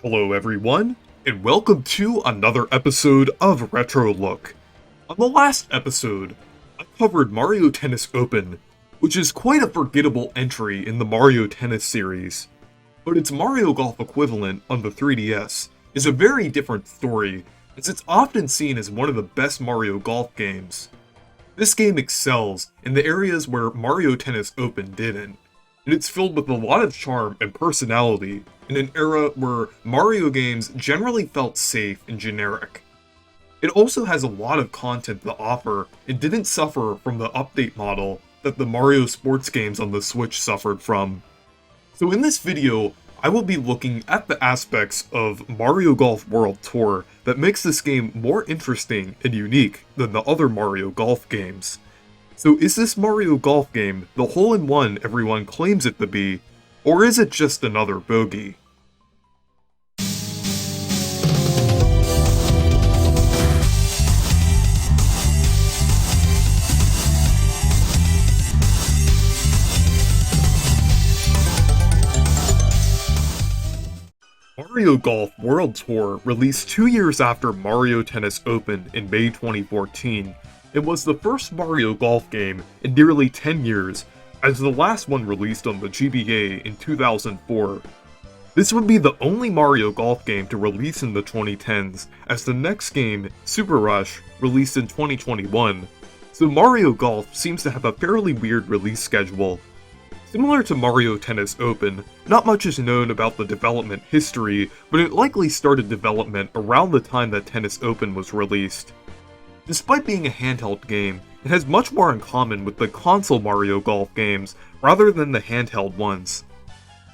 Hello everyone, and welcome to another episode of Retro Look. On the last episode, I covered Mario Tennis Open, which is quite a forgettable entry in the Mario Tennis series. But its Mario Golf equivalent on the 3DS is a very different story, as it's often seen as one of the best Mario Golf games. This game excels in the areas where Mario Tennis Open didn't, and it's filled with a lot of charm and personality in an era where Mario games generally felt safe and generic. It also has a lot of content to offer and didn't suffer from the update model that the Mario sports games on the Switch suffered from. So in this video, I will be looking at the aspects of Mario Golf World Tour that makes this game more interesting and unique than the other Mario Golf games. So is this Mario Golf game the hole-in-one everyone claims it to be, or is it just another bogey? Mario Golf World Tour released 2 years after Mario Tennis Open in May 2014. It was the first Mario Golf game in nearly 10 years, as the last one released on the GBA in 2004. This would be the only Mario Golf game to release in the 2010s, as the next game, Super Rush, released in 2021. So Mario Golf seems to have a fairly weird release schedule. Similar to Mario Tennis Open, not much is known about the development history, but it likely started development around the time that Tennis Open was released. Despite being a handheld game, it has much more in common with the console Mario Golf games rather than the handheld ones.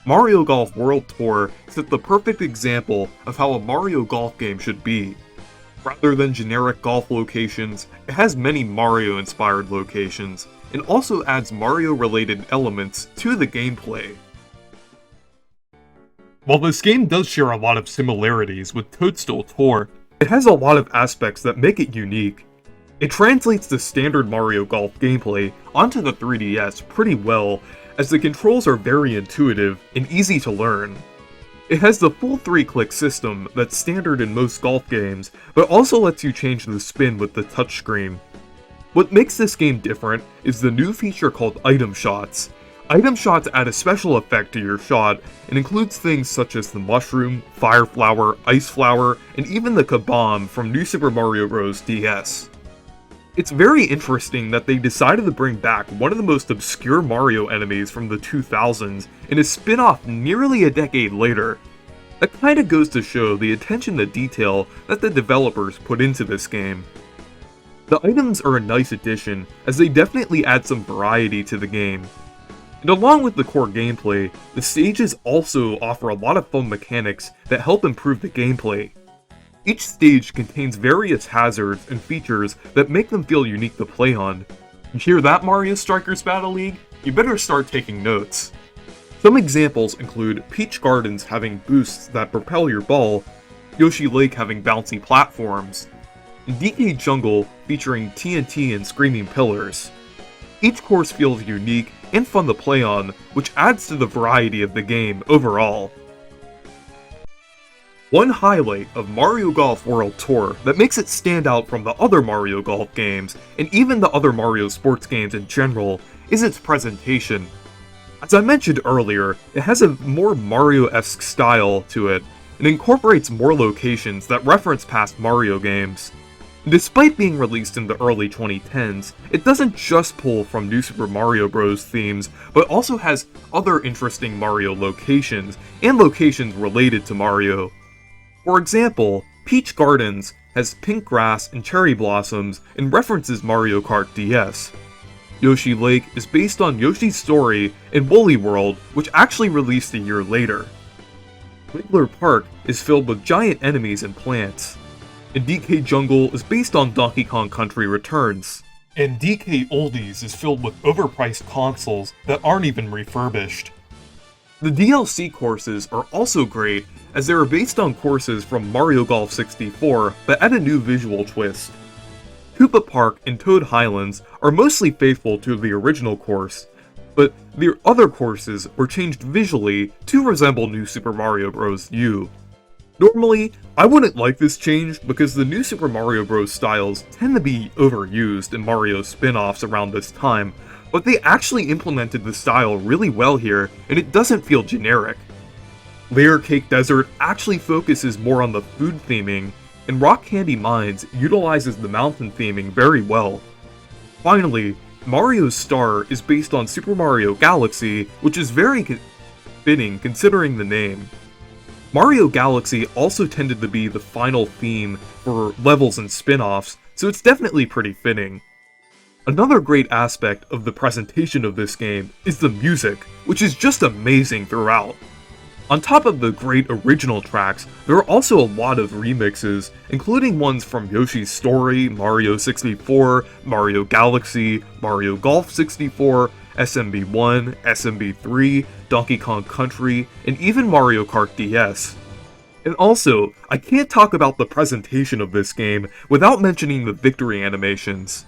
Mario Golf World Tour set the perfect example of how a Mario Golf game should be. Rather than generic golf locations, it has many Mario-inspired locations, and also adds Mario-related elements to the gameplay. While this game does share a lot of similarities with Toadstool Tour, it has a lot of aspects that make it unique. It translates the standard Mario Golf gameplay onto the 3DS pretty well, as the controls are very intuitive and easy to learn. It has the full 3-click system that's standard in most golf games, but also lets you change the spin with the touchscreen. What makes this game different is the new feature called Item Shots. Item Shots add a special effect to your shot and includes things such as the Mushroom, Fire Flower, Ice Flower, and even the Kabomb from New Super Mario Bros. DS. It's very interesting that they decided to bring back one of the most obscure Mario enemies from the 2000s in a spin-off nearly a decade later. That kinda goes to show the attention to detail that the developers put into this game. The items are a nice addition, as they definitely add some variety to the game. And along with the core gameplay, the stages also offer a lot of fun mechanics that help improve the gameplay. Each stage contains various hazards and features that make them feel unique to play on. You hear that, Mario Strikers Battle League? You better start taking notes. Some examples include Peach Gardens having boosts that propel your ball, Yoshi Lake having bouncy platforms, and DK Jungle featuring TNT and screaming pillars. Each course feels unique and fun to play on, which adds to the variety of the game overall. One highlight of Mario Golf World Tour that makes it stand out from the other Mario Golf games, and even the other Mario sports games in general, is its presentation. As I mentioned earlier, it has a more Mario-esque style to it, and incorporates more locations that reference past Mario games. Despite being released in the early 2010s, it doesn't just pull from New Super Mario Bros. Themes, but also has other interesting Mario locations, and locations related to Mario. For example, Peach Gardens has pink grass and cherry blossoms and references Mario Kart DS. Yoshi Lake is based on Yoshi's story in Woolly World, which actually released a year later. Wiggler Park is filled with giant enemies and plants. And DK Jungle is based on Donkey Kong Country Returns. And DK Oldies is filled with overpriced consoles that aren't even refurbished. The DLC courses are also great, as they are based on courses from Mario Golf 64, but add a new visual twist. Koopa Park and Toad Highlands are mostly faithful to the original course, but the other courses were changed visually to resemble New Super Mario Bros. U. Normally, I wouldn't like this change because the new Super Mario Bros. Styles tend to be overused in Mario spin-offs around this time, but they actually implemented the style really well here, and it doesn't feel generic. Layer Cake Desert actually focuses more on the food theming, and Rock Candy Mines utilizes the mountain theming very well. Finally, Mario's star is based on Super Mario Galaxy, which is very fitting considering the name. Mario Galaxy also tended to be the final theme for levels and spin-offs, so it's definitely pretty fitting. Another great aspect of the presentation of this game is the music, which is just amazing throughout. On top of the great original tracks, there are also a lot of remixes, including ones from Yoshi's Story, Mario 64, Mario Galaxy, Mario Golf 64, SMB1, SMB3, Donkey Kong Country, and even Mario Kart DS. And also, I can't talk about the presentation of this game without mentioning the victory animations.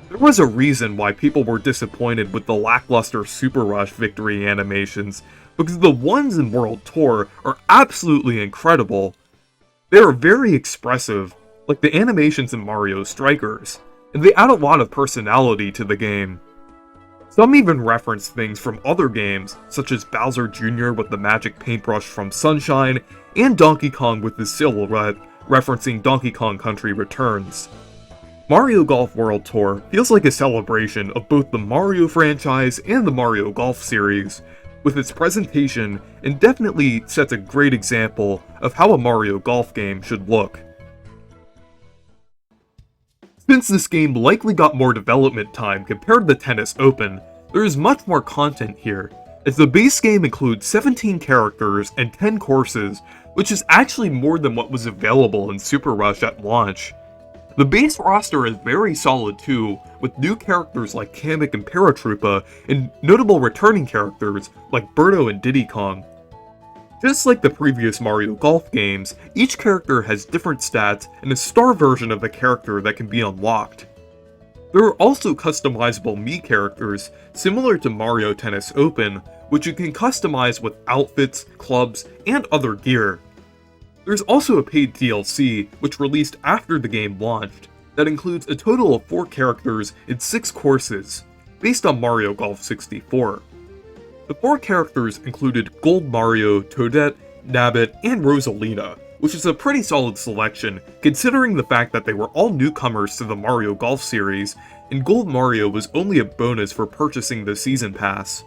There was a reason why people were disappointed with the lackluster Super Rush victory animations, because the ones in World Tour are absolutely incredible. They are very expressive, like the animations in Mario Strikers, and they add a lot of personality to the game. Some even reference things from other games, such as Bowser Jr. with the magic paintbrush from Sunshine, and Donkey Kong with his silhouette, referencing Donkey Kong Country Returns. Mario Golf World Tour feels like a celebration of both the Mario franchise and the Mario Golf series, with its presentation, and definitely sets a great example of how a Mario Golf game should look. Since this game likely got more development time compared to the Tennis Open, there is much more content here, as the base game includes 17 characters and 10 courses, which is actually more than what was available in Super Rush at launch. The base roster is very solid too, with new characters like Kamek and Paratroopa, and notable returning characters like Birdo and Diddy Kong. Just like the previous Mario Golf games, each character has different stats and a star version of the character that can be unlocked. There are also customizable Mii characters, similar to Mario Tennis Open, which you can customize with outfits, clubs, and other gear. There's also a paid DLC, which released after the game launched, that includes a total of 4 characters and 6 courses, based on Mario Golf 64. The 4 characters included Gold Mario, Toadette, Nabbit, and Rosalina, which is a pretty solid selection considering the fact that they were all newcomers to the Mario Golf series, and Gold Mario was only a bonus for purchasing the Season Pass.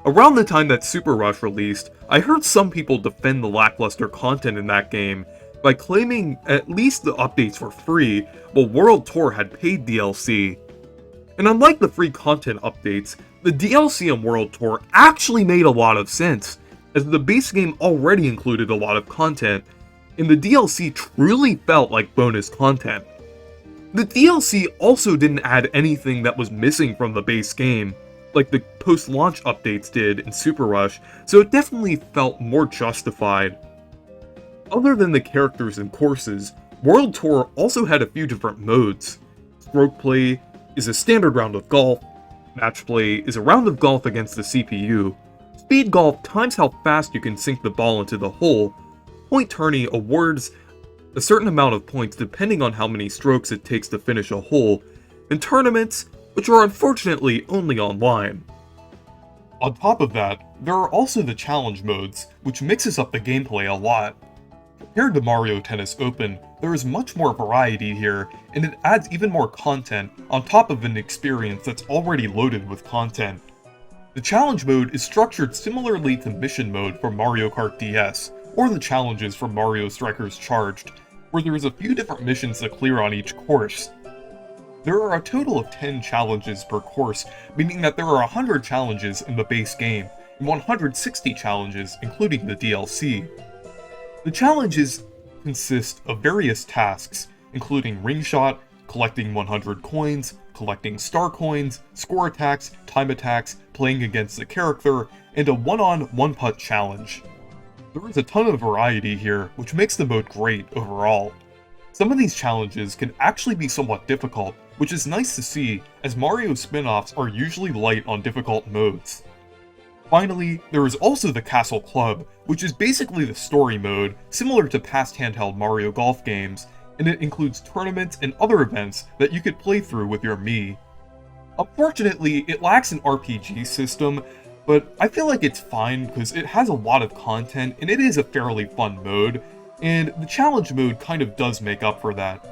Around the time that Super Rush released, I heard some people defend the lackluster content in that game by claiming at least the updates were free, while World Tour had paid DLC. And unlike the free content updates, the DLC on World Tour actually made a lot of sense, as the base game already included a lot of content, and the DLC truly felt like bonus content. The DLC also didn't add anything that was missing from the base game, like the post-launch updates did in Super Rush, so it definitely felt more justified. Other than the characters and courses, World Tour also had a few different modes. Stroke Play is a standard round of golf, Match Play is a round of golf against the CPU, Speed Golf times how fast you can sink the ball into the hole, Point Tourney awards a certain amount of points depending on how many strokes it takes to finish a hole, and Tournaments, which are unfortunately only online. On top of that, there are also the challenge modes, which mixes up the gameplay a lot. Compared to Mario Tennis Open, there is much more variety here, and it adds even more content on top of an experience that's already loaded with content. The challenge mode is structured similarly to mission mode for Mario Kart DS, or the challenges from Mario Strikers Charged, where there is a few different missions to clear on each course. There are a total of 10 challenges per course, meaning that there are 100 challenges in the base game, and 160 challenges including the DLC. The challenges consist of various tasks, including ring shot, collecting 100 coins, collecting star coins, score attacks, time attacks, playing against a character, and a one-on, one-putt challenge. There is a ton of variety here, which makes the mode great overall. Some of these challenges can actually be somewhat difficult, which is nice to see, as Mario spin-offs are usually light on difficult modes. Finally, there is also the Castle Club, which is basically the story mode, similar to past handheld Mario Golf games, and it includes tournaments and other events that you could play through with your Mii. Unfortunately, it lacks an RPG system, but I feel like it's fine because it has a lot of content and it is a fairly fun mode, and the challenge mode kind of does make up for that.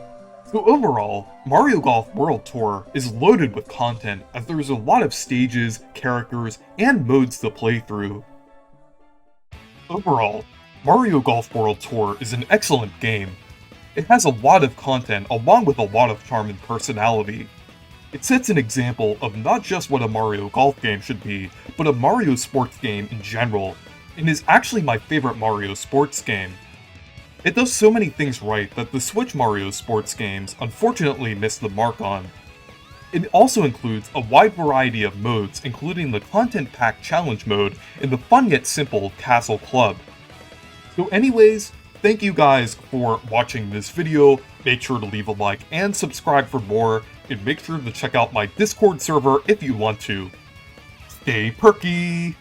So overall, Mario Golf World Tour is loaded with content as there's a lot of stages, characters, and modes to play through. Overall, Mario Golf World Tour is an excellent game. It has a lot of content along with a lot of charm and personality. It sets an example of not just what a Mario Golf game should be, but a Mario sports game in general, and is actually my favorite Mario sports game. It does so many things right that the Switch Mario sports games unfortunately missed the mark on. It also includes a wide variety of modes, including the content-packed challenge mode and the fun yet simple Castle Club. So anyways, thank you guys for watching this video. Make sure to leave a like and subscribe for more, and make sure to check out my Discord server if you want to. Stay perky!